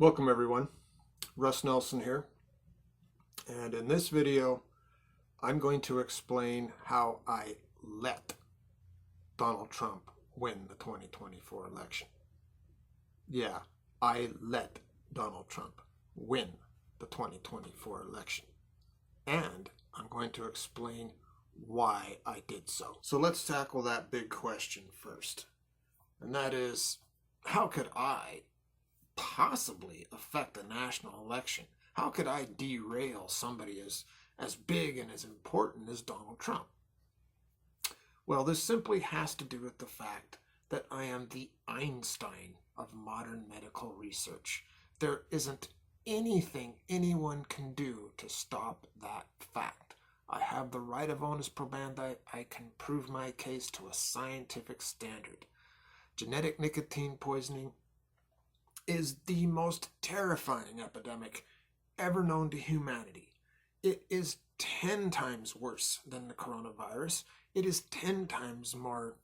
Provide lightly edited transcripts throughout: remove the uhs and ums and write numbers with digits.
Welcome everyone, Russ Nelson here, and in this video I'm going to explain how I let Donald Trump win the 2024 election. Yeah, I let Donald Trump win the 2024 election, and I'm going to explain why I did so. So let's tackle that big question first, and that is, how could I possibly affect a national election? How could I derail somebody as big and as important as Donald Trump? Well, this simply has to do with the fact that I am the Einstein of modern medical research. There isn't anything anyone can do to stop that fact. I have the right of onus probandi. I can prove my case to a scientific standard. Genetic nicotine poisoning is the most terrifying epidemic ever known to humanity. It is 10 times worse than the coronavirus. It is 10 times more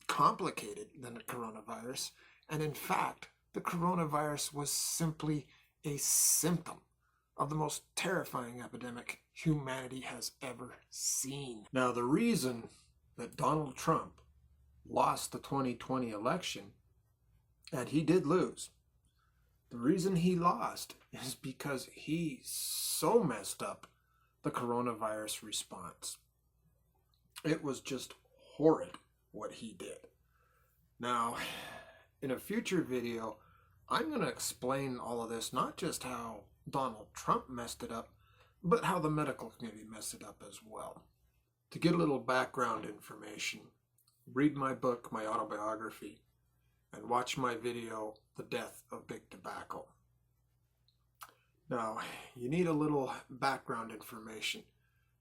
complicated than the coronavirus. And in fact, the coronavirus was simply a symptom of the most terrifying epidemic humanity has ever seen. Now, the reason that Donald Trump lost the 2020 election, and he did lose, the reason he lost is because he so messed up the coronavirus response. It was just horrid what he did. Now, in a future video, I'm going to explain all of this, not just how Donald Trump messed it up, but how the medical community messed it up as well. To get a little background information, read my book, my autobiography, and watch my video, The Death of Big Tobacco. Now, you need a little background information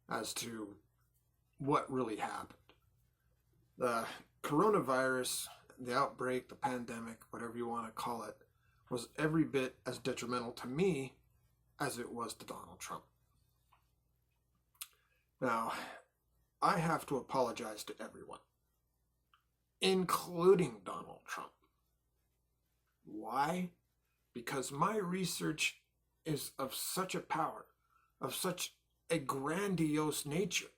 as to what really happened. The coronavirus, the outbreak, the pandemic, whatever you want to call it, was every bit as detrimental to me as it was to Donald Trump. Now, I have to apologize to everyone, including Donald Trump. Why? Because my research is of such a power, of such a grandiose nature,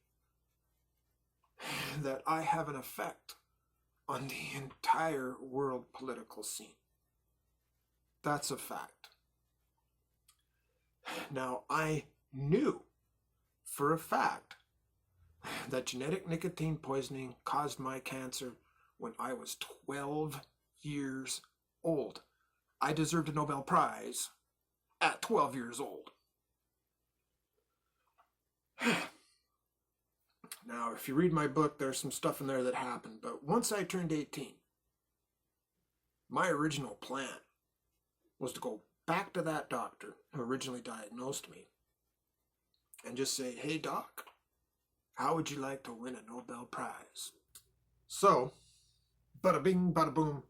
that I have an effect on the entire world political scene. That's a fact. Now, I knew for a fact that genetic nicotine poisoning caused my cancer when I was 12 years old. I deserved a Nobel Prize at 12 years old. Now, if you read my book, there's some stuff in there that happened, but once I turned 18, my original plan was to go back to that doctor who originally diagnosed me and just say, "Hey doc, how would you like to win a Nobel Prize?" So, bada bing, bada boom,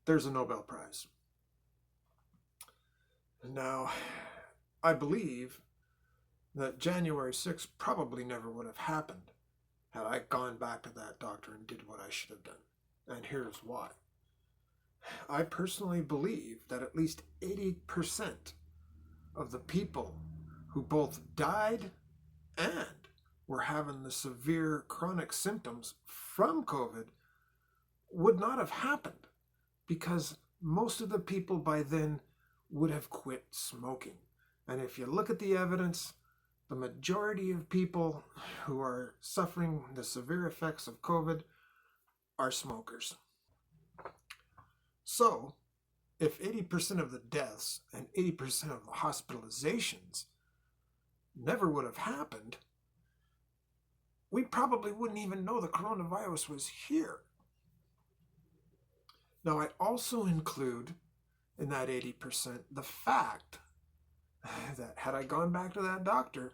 there's a Nobel Prize. Now, I believe that January 6th probably never would have happened had I gone back to that doctor and did what I should have done. And here's why. I personally believe that at least 80% of the people who both died and were having the severe chronic symptoms from COVID would not have happened, because most of the people by then would have quit smoking. And if you look at the evidence, the majority of people who are suffering the severe effects of COVID are smokers. So, if 80% of the deaths and 80% of the hospitalizations never would have happened, we probably wouldn't even know the coronavirus was here. Now, I also include in that 80% the fact that had I gone back to that doctor,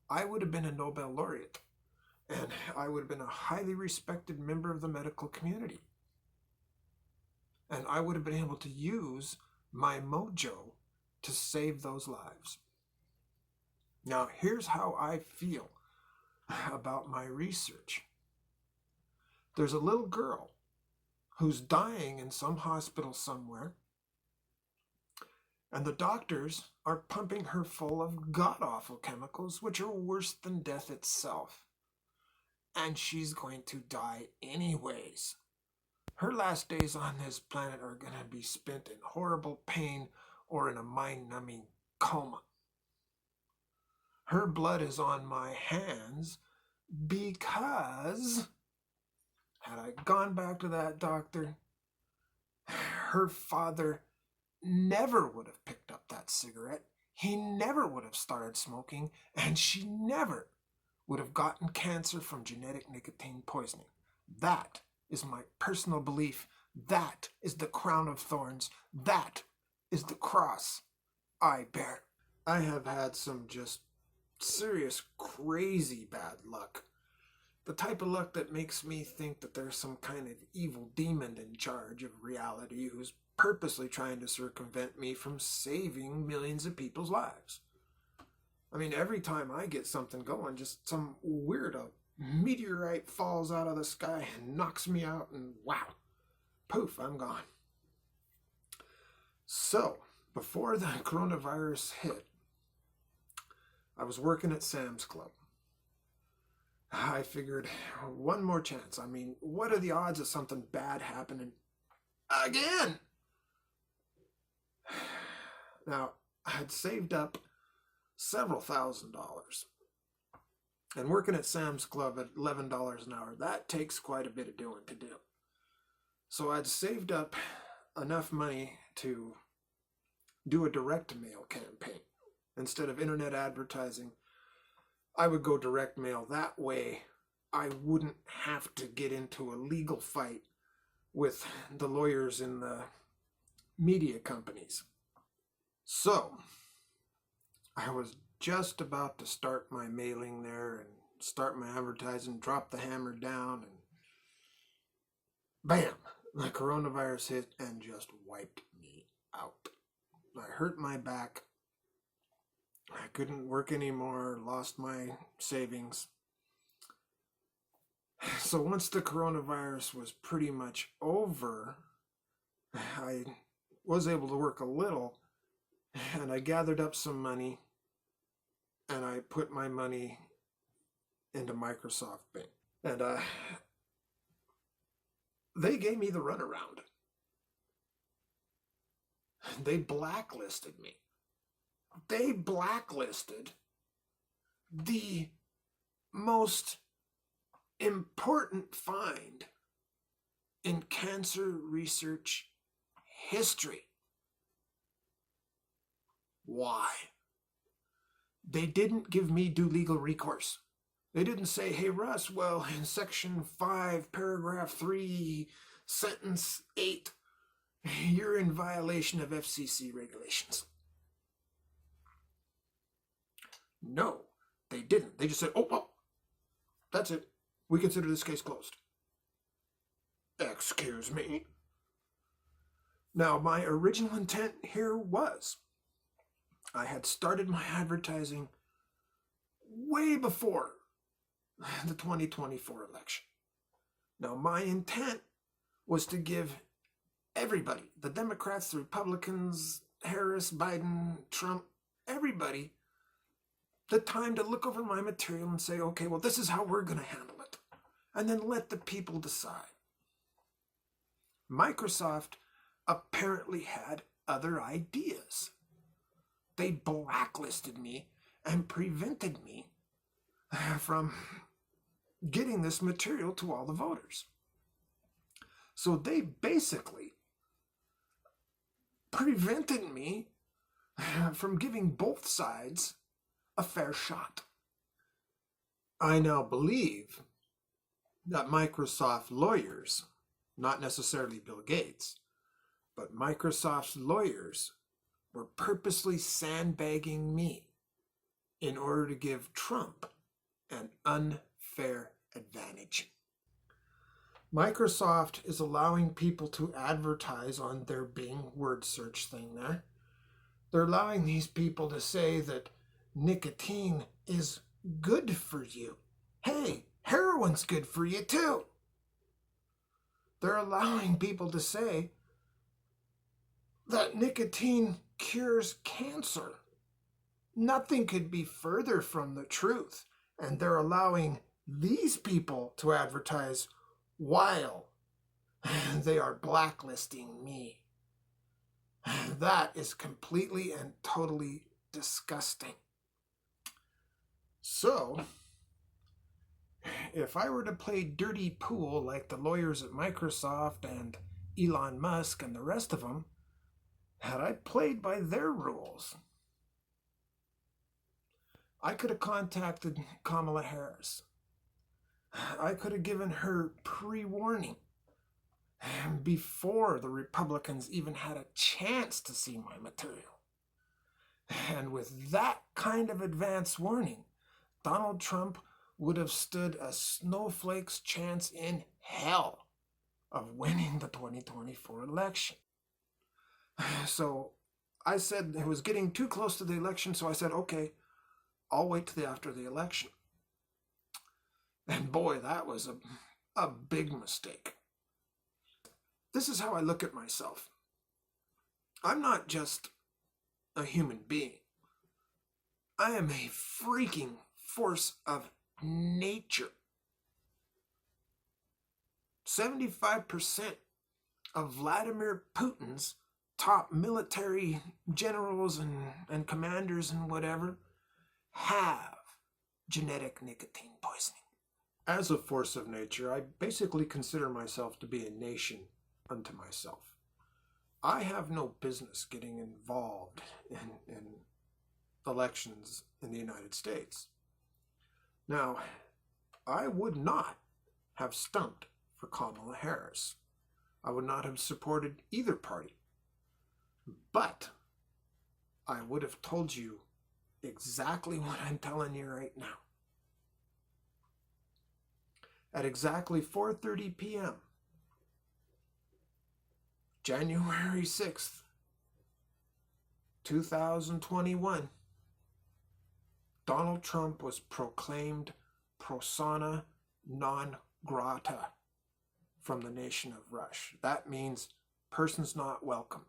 I would have been a Nobel laureate, and I would have been a highly respected member of the medical community. And I would have been able to use my mojo to save those lives. Now, here's how I feel about my research. There's a little girl who's dying in some hospital somewhere, And the doctors are pumping her full of god-awful chemicals, which are worse than death itself. And she's going to die anyways. Her last days on this planet are going to be spent in horrible pain or in a mind-numbing coma. Her blood is on my hands because had I gone back to that doctor, her father never would have picked up that cigarette. He never would have started smoking, and she never would have gotten cancer from genetic nicotine poisoning. That is my personal belief. That is the crown of thorns. That is the cross I bear. I have had some just serious, crazy bad luck. The type of luck that makes me think that there's some kind of evil demon in charge of reality who's purposely trying to circumvent me from saving millions of people's lives. I mean, every time I get something going, just some weird meteorite falls out of the sky and knocks me out, and wow, poof, I'm gone. So, before the coronavirus hit, I was working at Sam's Club. I figured, one more chance. I mean, what are the odds of something bad happening again? Now, I had saved up several $1,000s. And working at Sam's Club at $11 an hour, that takes quite a bit of doing to do. So I'd saved up enough money to do a direct mail campaign. Instead of internet advertising, I would go direct mail. That way, I wouldn't have to get into a legal fight with the lawyers in the media companies. So, I was just about to start my mailing there and start my advertising, drop the hammer down, and bam, the coronavirus hit and just wiped me out. I hurt my back. I couldn't work anymore, lost my savings. So once the coronavirus was pretty much over, I was able to work a little, and I gathered up some money, and I put my money into Microsoft Bank. And they gave me the runaround. They blacklisted me. They blacklisted the most important find in cancer research history. Why? They didn't give me due legal recourse. They didn't say, hey, Russ, well, in section 5, paragraph 3, sentence 8, you're in violation of FCC regulations. No, they didn't. They just said, oh, well, that's it. We consider this case closed. Excuse me. Now, my original intent here was I had started my advertising way before the 2024 election. Now, my intent was to give everybody, the Democrats, the Republicans, Harris, Biden, Trump, everybody, the time to look over my material and say, okay, well, this is how we're going to handle it. And then let the people decide. Microsoft apparently had other ideas. They blacklisted me and prevented me from getting this material to all the voters. So they basically prevented me from giving both sides a fair shot. I now believe that Microsoft lawyers, not necessarily Bill Gates, but Microsoft's lawyers were purposely sandbagging me in order to give Trump an unfair advantage. Microsoft is allowing people to advertise on their Bing word search thing there. They're allowing these people to say that nicotine is good for you. Hey, heroin's good for you too. They're allowing people to say that nicotine cures cancer. Nothing could be further from the truth. And they're allowing these people to advertise while they are blacklisting me. That is completely and totally disgusting. So, if I were to play dirty pool like the lawyers at Microsoft and Elon Musk and the rest of them, had I played by their rules, I could have contacted Kamala Harris. I could have given her pre-warning before the Republicans even had a chance to see my material. And with that kind of advance warning, Donald Trump would have stood a snowflake's chance in hell of winning the 2024 election. So I said it was getting too close to the election, so I said, okay, I'll wait till after the election. And boy, that was a big mistake. This is how I look at myself. I'm not just a human being. I am a freaking force of nature. 75% of Vladimir Putin's top military generals and commanders and whatever have genetic nicotine poisoning. As a force of nature, I basically consider myself to be a nation unto myself. I have no business getting involved in elections in the United States. Now, I would not have stumped for Kamala Harris. I would not have supported either party. But I would have told you exactly what I'm telling you right now. At exactly 4:30 p.m., January 6th, 2021, Donald Trump was proclaimed persona non grata from the nation of Russia. That means persons not welcome.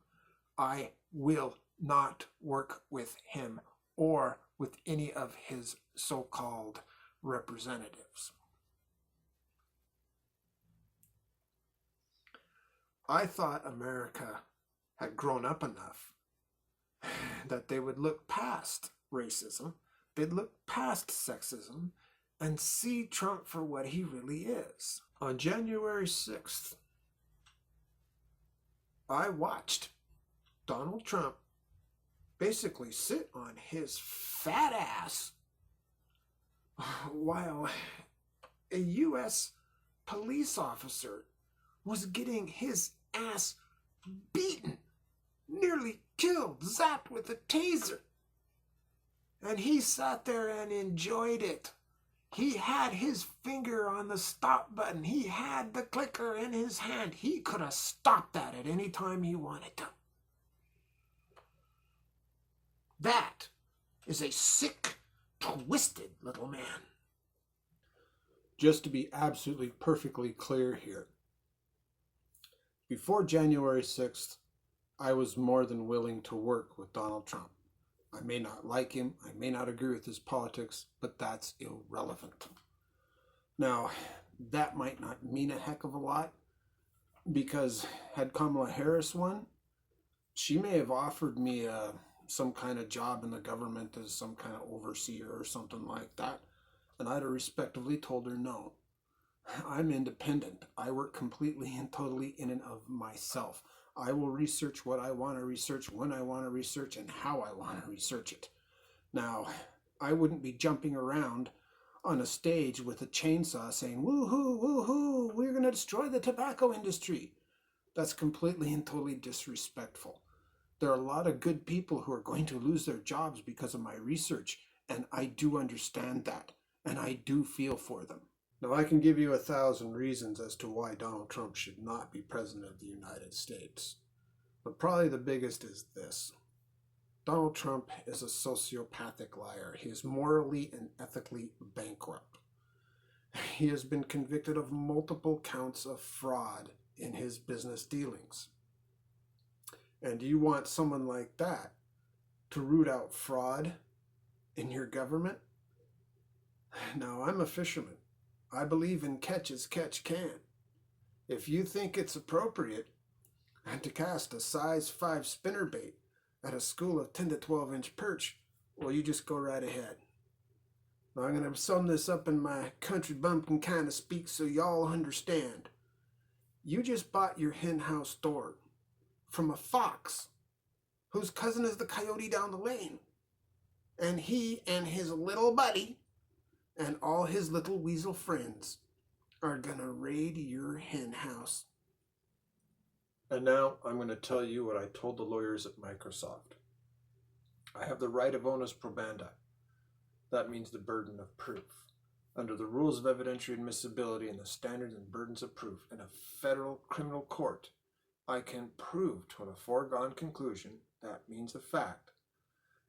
I will not work with him or with any of his so-called representatives. I thought America had grown up enough that they would look past racism, they'd look past sexism, and see Trump for what he really is. On January 6th, I watched Donald Trump basically sit on his fat ass while a U.S. police officer was getting his ass beaten, nearly killed, zapped with a taser. And he sat there and enjoyed it. He had his finger on the stop button. He had the clicker in his hand. He could have stopped that at any time he wanted to. That is a sick, twisted little man. Just to be absolutely perfectly clear here, before January 6th, I was more than willing to work with Donald Trump. I may not like him, I may not agree with his politics, but that's irrelevant. Now, that might not mean a heck of a lot, because had Kamala Harris won, she may have offered me some kind of job in the government as some kind of overseer or something like that, and I'd have respectively told her no. I'm independent. I work completely and totally in and of myself. I will research what I want to research, when I want to research, and how I want to research it. Now, I wouldn't be jumping around on a stage with a chainsaw saying, woohoo, woohoo, we're going to destroy the tobacco industry. That's completely and totally disrespectful. There are a lot of good people who are going to lose their jobs because of my research, and I do understand that, and I do feel for them. Now, I can give you 1,000 reasons as to why Donald Trump should not be president of the United States. But probably the biggest is this. Donald Trump is a sociopathic liar. He is morally and ethically bankrupt. He has been convicted of multiple counts of fraud in his business dealings. And do you want someone like that to root out fraud in your government? Now, I'm a fisherman. I believe in catch as catch can. If you think it's appropriate to cast a size 5 spinnerbait at a school of 10 to 12 inch perch, well, you just go right ahead. Now, I'm going to sum this up in my country bumpkin kind of speak so y'all understand. You just bought your hen house door from a fox whose cousin is the coyote down the lane. And he and his little buddy and all his little weasel friends are going to raid your hen house. And now I'm going to tell you what I told the lawyers at Microsoft. I have the right of onus probandi. That means the burden of proof. Under the rules of evidentiary admissibility and the standards and burdens of proof in a federal criminal court, I can prove to a foregone conclusion, that means a fact,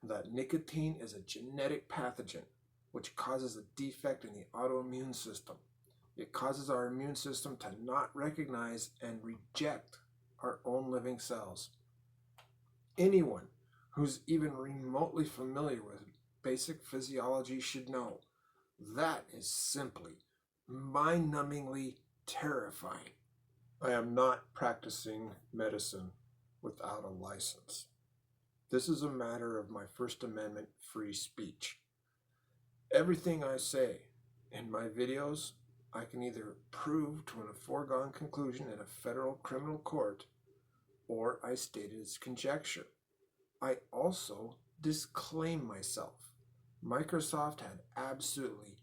that nicotine is a genetic pathogen which causes a defect in the autoimmune system. It causes our immune system to not recognize and reject our own living cells. Anyone who's even remotely familiar with basic physiology should know that is simply mind-numbingly terrifying. I am not practicing medicine without a license. This is a matter of my First Amendment free speech. Everything I say in my videos, I can either prove to a foregone conclusion in a federal criminal court, or I state it as conjecture. I also disclaim myself. Microsoft had absolutely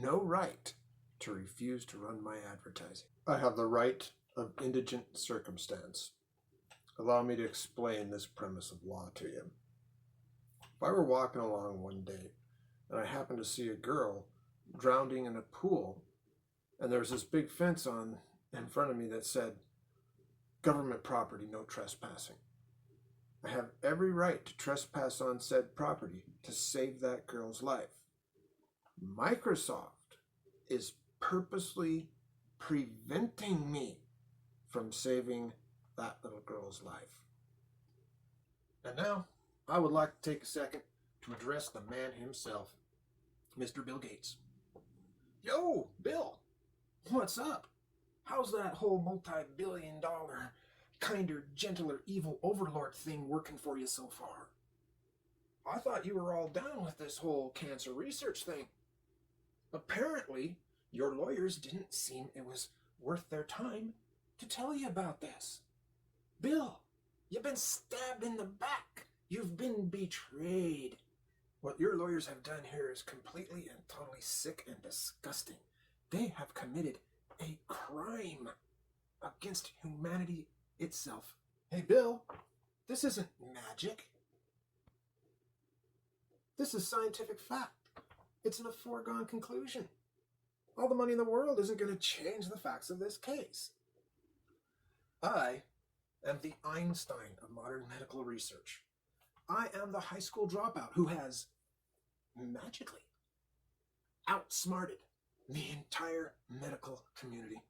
no right to refuse to run my advertising. I have the right of indigent circumstance. Allow me to explain this premise of law to you. If I were walking along one day and I happened to see a girl drowning in a pool, and there was this big fence on in front of me that said, "Government property, no trespassing," I have every right to trespass on said property to save that girl's life. Microsoft is purposely preventing me from saving that little girl's life. And now, I would like to take a second to address the man himself, Mr. Bill Gates. Yo, Bill, what's up? How's that whole multi-billion-dollar, kinder, gentler, evil overlord thing working for you so far? I thought you were all down with this whole cancer research thing. Apparently, your lawyers didn't seem it was worth their time to tell you about this. Bill, you've been stabbed in the back. You've been betrayed. What your lawyers have done here is completely and totally sick and disgusting. They have committed a crime against humanity itself. Hey, Bill, this isn't magic. This is scientific fact. It's a foregone conclusion. All the money in the world isn't going to change the facts of this case. I am the Einstein of modern medical research. I am the high school dropout who has magically outsmarted the entire medical community.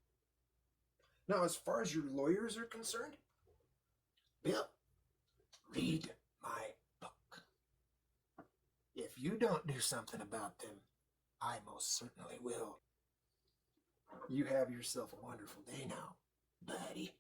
Now, as far as your lawyers are concerned, Bill, read my book. If you don't do something about them, I most certainly will. You have yourself a wonderful day now, buddy.